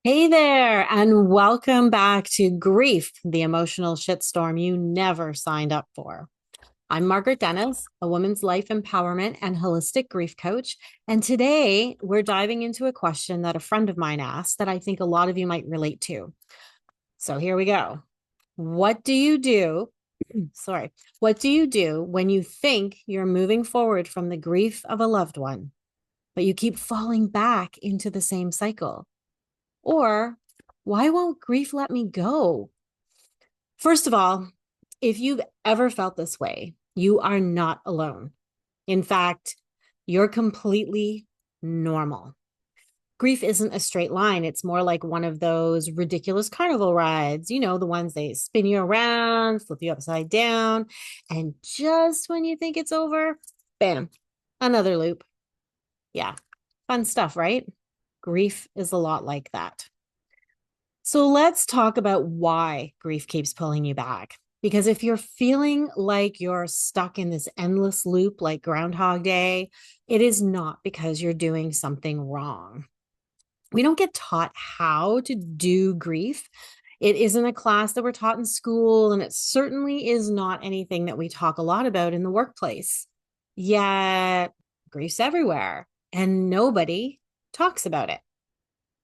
Hey there, and welcome back to Grief, the emotional shitstorm you never signed up for. I'm Margaret Dennis, a women's life empowerment and holistic grief coach. And today we're diving into a question that a friend of mine asked that I think a lot of you might relate to. So here we go. What do you do? Sorry. What do you do when you think you're moving forward from the grief of a loved one, but you keep falling back into the same cycle? Or why won't grief let me go? First of all, if you've ever felt this way, you are not alone. In fact, you're completely normal. Grief isn't a straight line. It's more like one of those ridiculous carnival rides, the ones they spin you around, flip you upside down. And just when you think it's over, bam, another loop. Yeah, fun stuff, right? Grief is a lot like that. So let's talk about why grief keeps pulling you back. Because if you're feeling like you're stuck in this endless loop like Groundhog Day, it is not because you're doing something wrong. We don't get taught how to do grief. It isn't a class that we're taught in school, and it certainly is not anything that we talk a lot about in the workplace. Yet, grief's everywhere, and nobody talks about it.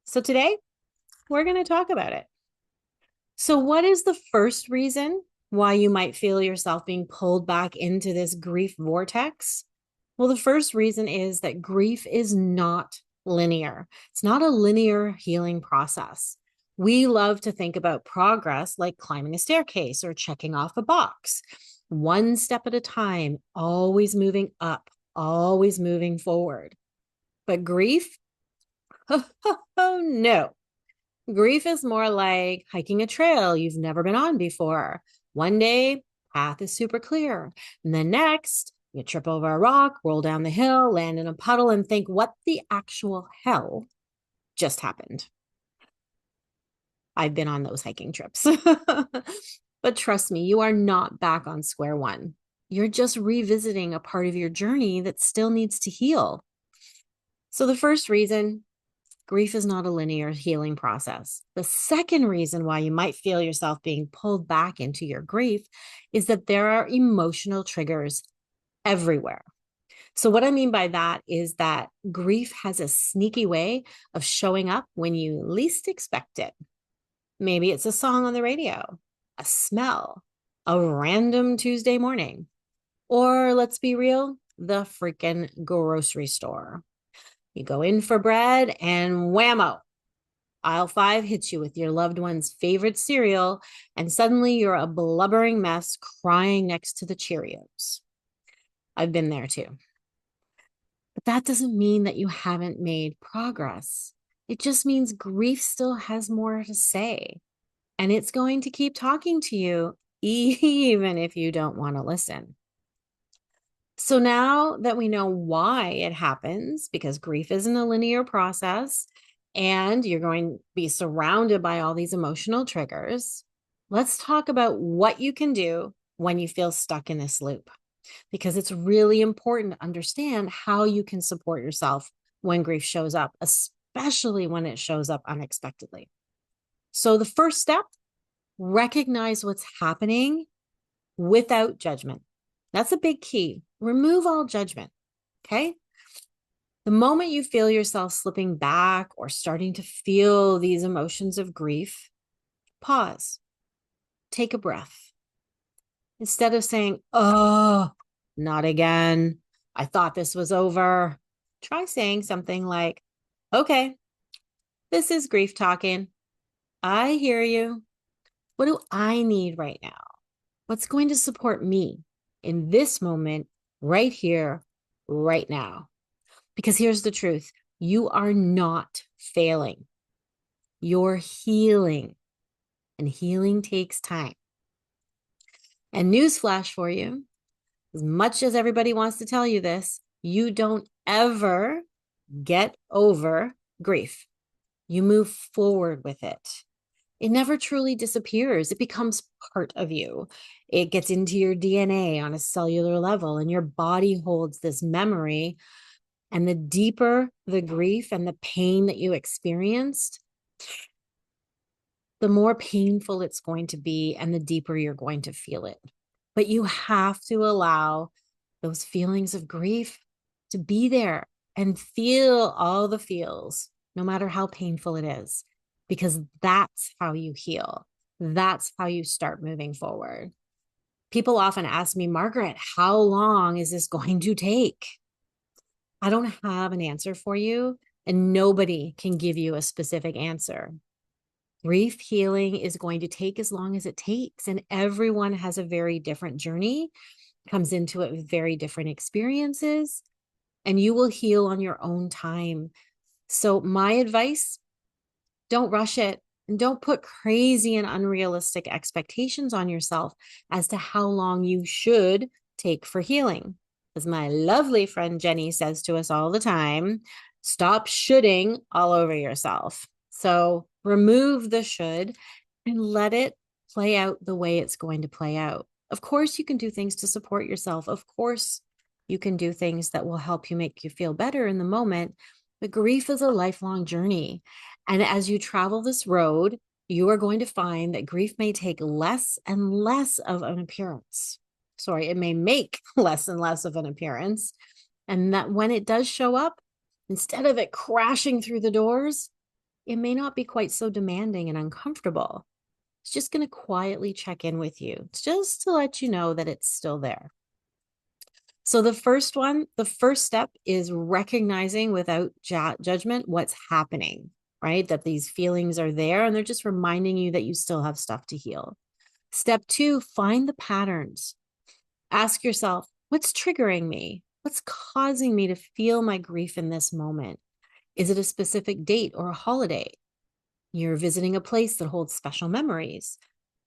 So today, we're going to talk about it. So, what is the first reason why you might feel yourself being pulled back into this grief vortex? Well, the first reason is that grief is not linear. It's not a linear healing process. We love to think about progress like climbing a staircase or checking off a box, one step at a time, always moving up, always moving forward. But grief, oh no, grief is more like hiking a trail you've never been on before. One day, path is super clear. And then next, you trip over a rock, roll down the hill, land in a puddle, and think, what the actual hell just happened? I've been on those hiking trips. But trust me, you are not back on square one. You're just revisiting a part of your journey that still needs to heal. So, the first reason grief is not a linear healing process. The second reason why you might feel yourself being pulled back into your grief is that there are emotional triggers everywhere. So, what I mean by that is that grief has a sneaky way of showing up when you least expect it. Maybe it's a song on the radio, a smell, a random Tuesday morning, or let's be real, the freaking grocery store. You go in for bread and whammo, aisle 5 hits you with your loved one's favorite cereal, and suddenly you're a blubbering mess crying next to the Cheerios. I've been there too. But that doesn't mean that you haven't made progress. It just means grief still has more to say, and it's going to keep talking to you, even if you don't want to listen. So now that we know why it happens, because grief isn't a linear process and you're going to be surrounded by all these emotional triggers, let's talk about what you can do when you feel stuck in this loop, because it's really important to understand how you can support yourself when grief shows up, especially when it shows up unexpectedly. So the first step, recognize what's happening without judgment. That's a big key. Remove all judgment. Okay. The moment you feel yourself slipping back or starting to feel these emotions of grief, pause, take a breath. Instead of saying, oh, not again, I thought this was over, try saying something like, okay, this is grief talking. I hear you. What do I need right now? What's going to support me in this moment, right here, right now? Because here's the truth, you are not failing, you're healing, and healing takes time. And newsflash for you, as much as everybody wants to tell you this, you don't ever get over grief. You move forward with it. It never truly disappears. It becomes part of you. It gets into your DNA on a cellular level, and your body holds this memory. And the deeper the grief and the pain that you experienced, the more painful it's going to be and the deeper you're going to feel it. But you have to allow those feelings of grief to be there and feel all the feels, no matter how painful it is, because that's how you heal. That's how you start moving forward. People often ask me, Margaret, how long is this going to take? I don't have an answer for you, and nobody can give you a specific answer. Grief healing is going to take as long as it takes, and everyone has a very different journey, comes into it with very different experiences, and you will heal on your own time. So my advice, don't rush it, and don't put crazy and unrealistic expectations on yourself as to how long you should take for healing. As my lovely friend Jenny says to us all the time, stop shoulding all over yourself. So remove the should and let it play out the way it's going to play out. Of course, you can do things to support yourself. Of course, you can do things that will help you make you feel better in the moment. But grief is a lifelong journey. And as you travel this road, you are going to find that grief may take less and less of an appearance. Sorry, it may make less and less of an appearance. And that when it does show up, instead of it crashing through the doors, it may not be quite so demanding and uncomfortable. It's just going to quietly check in with you, just to let you know that it's still there. So the first step is recognizing without judgment what's happening, right? That these feelings are there and they're just reminding you that you still have stuff to heal. Step 2, find the patterns. Ask yourself, what's triggering me? What's causing me to feel my grief in this moment? Is it a specific date or a holiday? You're visiting a place that holds special memories.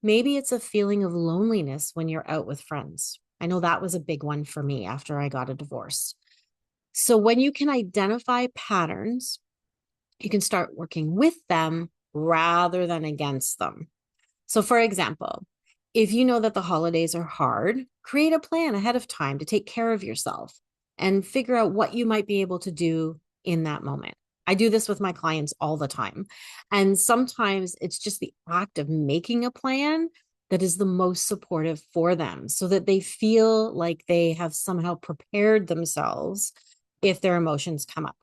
Maybe it's a feeling of loneliness when you're out with friends. I know that was a big one for me after I got a divorce. So when you can identify patterns, you can start working with them rather than against them. So for example, if you know that the holidays are hard, create a plan ahead of time to take care of yourself and figure out what you might be able to do in that moment. I do this with my clients all the time. And sometimes it's just the act of making a plan that is the most supportive for them so that they feel like they have somehow prepared themselves if their emotions come up.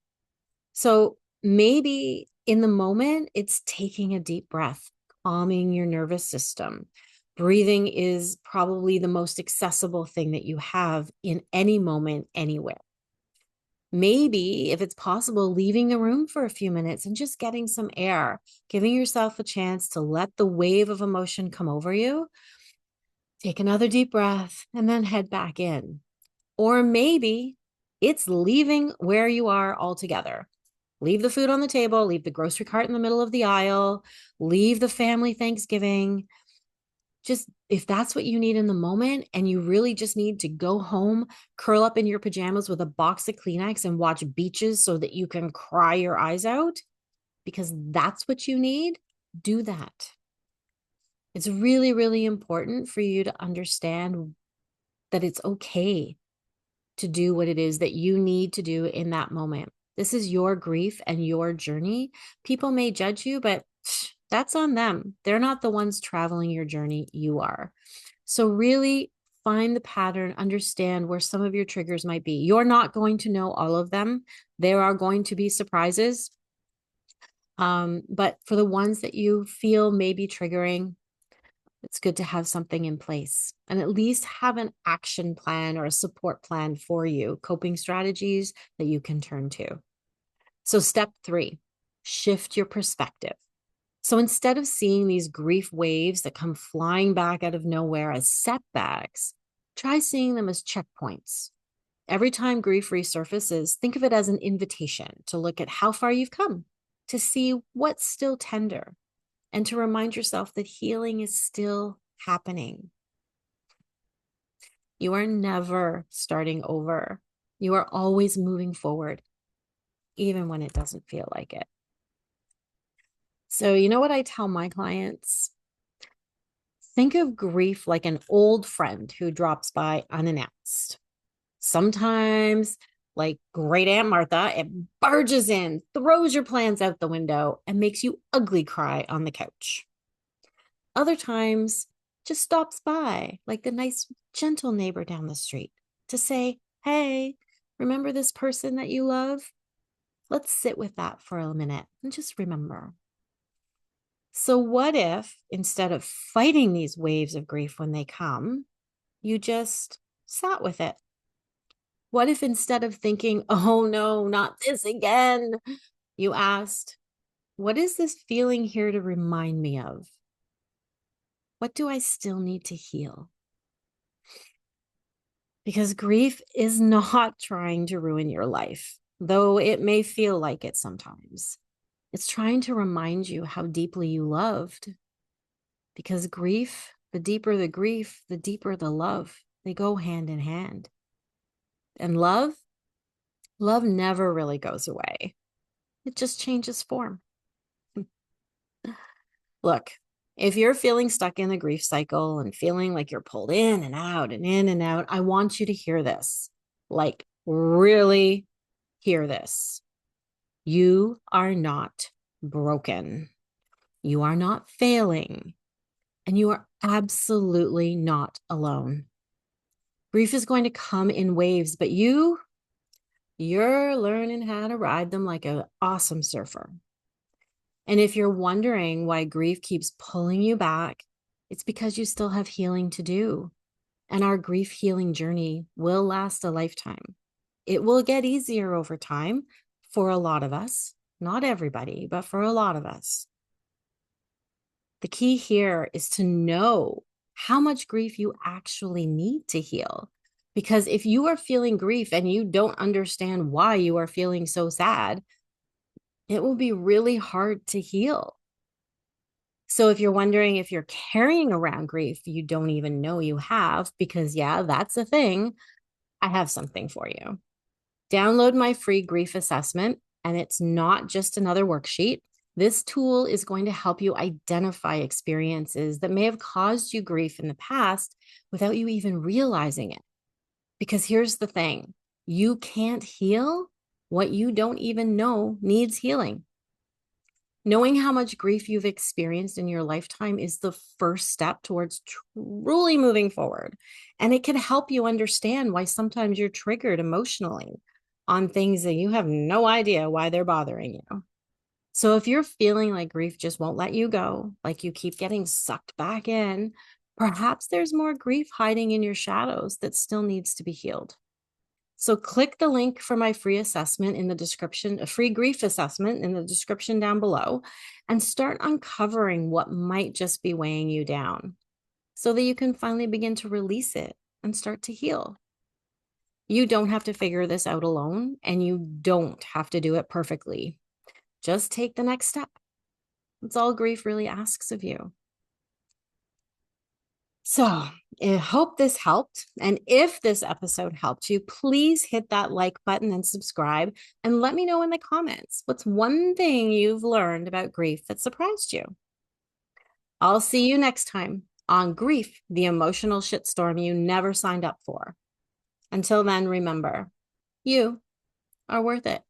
So maybe in the moment, it's taking a deep breath, calming your nervous system. Breathing is probably the most accessible thing that you have in any moment, anywhere. Maybe, if it's possible, leaving the room for a few minutes and just getting some air, giving yourself a chance to let the wave of emotion come over you. Take another deep breath and then head back in. Or maybe it's leaving where you are altogether. Leave the food on the table, leave the grocery cart in the middle of the aisle, leave the family Thanksgiving. Just if that's what you need in the moment and you really just need to go home, curl up in your pajamas with a box of Kleenex and watch beaches so that you can cry your eyes out, because that's what you need, do that. It's really, really important for you to understand that it's okay to do what it is that you need to do in that moment. This is your grief and your journey. People may judge you, but that's on them. They're not the ones traveling your journey. You are. So really find the pattern, understand where some of your triggers might be. You're not going to know all of them. There are going to be surprises. But for the ones that you feel may be triggering, it's good to have something in place and at least have an action plan or a support plan for you, coping strategies that you can turn to. So step 3, shift your perspective. So instead of seeing these grief waves that come flying back out of nowhere as setbacks, try seeing them as checkpoints. Every time grief resurfaces, think of it as an invitation to look at how far you've come, to see what's still tender, and to remind yourself that healing is still happening. You are never starting over. You are always moving forward, even when it doesn't feel like it. So, you know what I tell my clients? Think of grief like an old friend who drops by unannounced. Sometimes like Great Aunt Martha, it barges in, throws your plans out the window, and makes you ugly cry on the couch. Other times, just stops by, like the nice, gentle neighbor down the street, to say, hey, remember this person that you love? Let's sit with that for a minute and just remember. So, what if instead of fighting these waves of grief when they come, you just sat with it? What if instead of thinking, oh no, not this again, you asked, what is this feeling here to remind me of? What do I still need to heal? Because grief is not trying to ruin your life, though it may feel like it sometimes. It's trying to remind you how deeply you loved. Because grief, the deeper the grief, the deeper the love. They go hand in hand. And love never really goes away. It just changes form. Look, if you're feeling stuck in the grief cycle and feeling like you're pulled in and out and in and out, I want you to hear this. Like, really hear this. You are not broken. You are not failing. And you are absolutely not alone. Grief is going to come in waves, but you're learning how to ride them like an awesome surfer. And if you're wondering why grief keeps pulling you back, it's because you still have healing to do. And our grief healing journey will last a lifetime. It will get easier over time for a lot of us, not everybody, but for a lot of us. The key here is to know how much grief you actually need to heal. Because if you are feeling grief and you don't understand why you are feeling so sad, it will be really hard to heal. So if you're wondering if you're carrying around grief you don't even know you have, because yeah, that's a thing, I have something for you. Download my free grief assessment, and it's not just another worksheet. This tool is going to help you identify experiences that may have caused you grief in the past without you even realizing it. Because here's the thing, you can't heal what you don't even know needs healing. Knowing how much grief you've experienced in your lifetime is the first step towards truly moving forward. And it can help you understand why sometimes you're triggered emotionally on things that you have no idea why they're bothering you. So if you're feeling like grief just won't let you go, like you keep getting sucked back in, perhaps there's more grief hiding in your shadows that still needs to be healed. So click the link for my free assessment in the description, a free grief assessment in the description down below, and start uncovering what might just be weighing you down so that you can finally begin to release it and start to heal. You don't have to figure this out alone, and you don't have to do it perfectly. Just take the next step. That's all grief really asks of you. So I hope this helped. And if this episode helped you, please hit that like button and subscribe, and let me know in the comments what's one thing you've learned about grief that surprised you. I'll see you next time on Grief, the emotional shitstorm you never signed up for. Until then, remember, you are worth it.